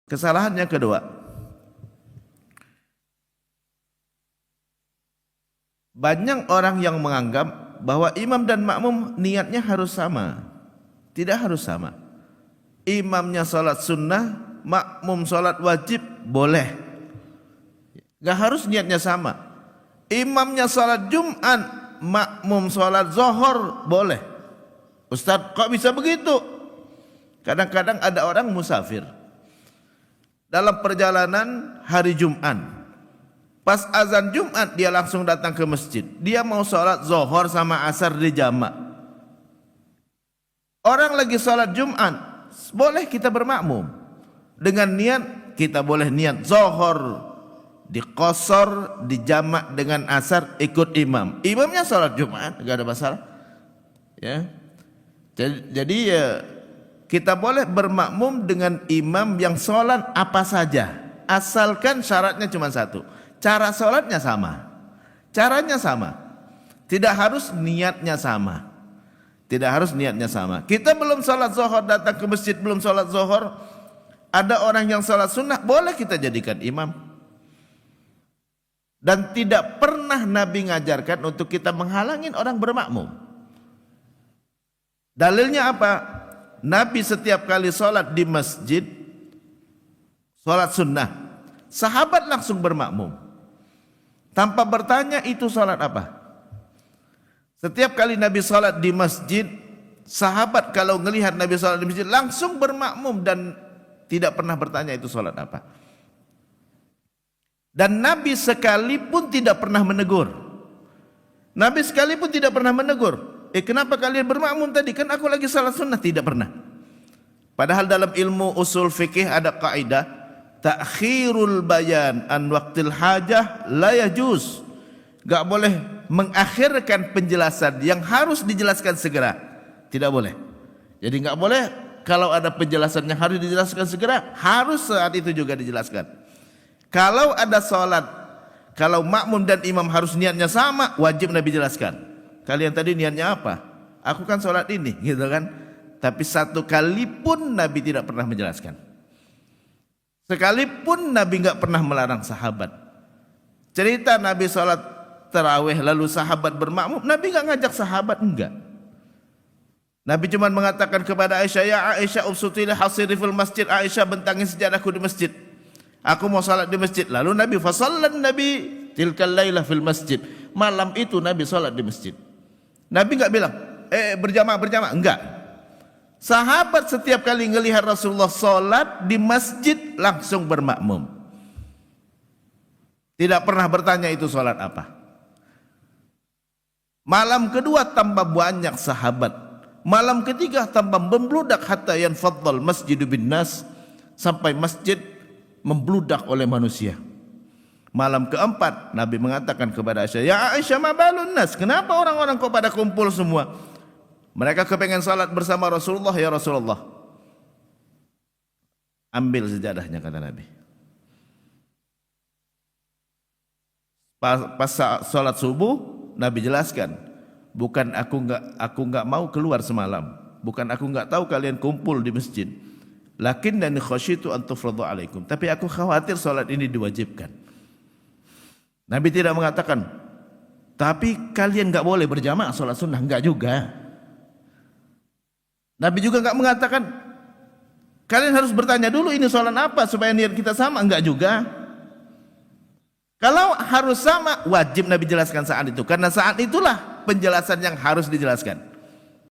Kesalahan yang kedua, banyak orang yang menganggap bahwa imam dan makmum niatnya harus sama. Tidak harus sama. Imamnya sholat sunnah, makmum sholat wajib, boleh. Gak harus niatnya sama. Imamnya sholat Jumat, makmum sholat Zuhur, boleh. Ustaz, kok bisa begitu? Kadang-kadang ada orang musafir dalam perjalanan hari Jumat, pas azan Jumat dia langsung datang ke masjid. Dia mau sholat Zuhur sama asar di jamak. Orang lagi sholat Jumat, boleh kita bermakmum. Dengan niat, kita boleh niat Zuhur diqasar, dijamak dengan asar, ikut imam. Imamnya sholat Jumat, enggak ada masalah. Ya. Jadi ya, kita boleh bermakmum dengan imam yang sholat apa saja, asalkan syaratnya cuma satu, cara sholatnya sama, caranya sama, tidak harus niatnya sama. Tidak harus niatnya sama. Kita belum sholat zuhur, datang ke masjid belum sholat zuhur, ada orang yang sholat sunnah, boleh kita jadikan imam. Dan tidak pernah Nabi ngajarkan untuk kita menghalangin orang bermakmum. Dalilnya apa? Nabi setiap kali sholat di masjid, sholat sunnah, sahabat langsung bermakmum tanpa bertanya itu sholat apa. Setiap kali Nabi sholat di masjid, sahabat kalau melihat Nabi sholat di masjid langsung bermakmum dan tidak pernah bertanya itu sholat apa. Dan Nabi sekalipun tidak pernah menegur. Nabi sekalipun tidak pernah menegur. Kenapa kalian bermakmum tadi? Kan aku lagi salat sunnah. Tidak pernah. Padahal dalam ilmu usul fikih ada kaidah ta'khirul bayan an waqtil hajah la yajuz. Gak boleh mengakhirkan penjelasan yang harus dijelaskan segera. Tidak boleh. Jadi gak boleh kalau ada penjelasan yang harus dijelaskan segera, harus saat itu juga dijelaskan. Kalau ada sholat, kalau makmum dan imam harus niatnya sama, wajib Nabi jelaskan. Kalian tadi niatnya apa? Aku kan sholat ini, gitu kan? Tapi satu kali pun Nabi tidak pernah menjelaskan. Sekalipun Nabi nggak pernah melarang sahabat. Cerita Nabi sholat tarawih lalu sahabat bermakmum, Nabi nggak ngajak sahabat, enggak. Nabi cuma mengatakan kepada Aisyah, ya Aisyah ubsutili hasiri fil masjid, Aisyah bentangin sejadahku di masjid. Aku mau salat di masjid. Lalu Nabi fasallan Nabi tilkal lailah fil masjid. Malam itu Nabi salat di masjid. Nabi enggak bilang, berjamaah, enggak. Sahabat setiap kali ngelihat Rasulullah salat di masjid langsung bermakmum. Tidak pernah bertanya itu salat apa. Malam kedua tambah banyak sahabat. Malam ketiga tambah membludak hatta yanfaddal masjidu bin nas, sampai masjid membludak oleh manusia. Malam keempat Nabi mengatakan kepada Aisyah, ya Aisyah ma balun nas, kenapa orang-orang kok pada kumpul semua? Mereka kepengen salat bersama Rasulullah. Ya Rasulullah, ambil sejadahnya, kata Nabi. Pas salat subuh Nabi jelaskan, bukan aku enggak mau keluar semalam, bukan aku enggak tahu kalian kumpul di masjid, lakinnani khasyitu an tufradu alaikum, tapi aku khawatir salat ini diwajibkan. Nabi tidak mengatakan, tapi kalian enggak boleh berjamaah salat sunnah, enggak juga. Nabi juga enggak mengatakan, kalian harus bertanya dulu ini salat apa supaya niat kita sama, enggak juga. Kalau harus sama, wajib Nabi jelaskan saat itu, karena saat itulah penjelasan yang harus dijelaskan.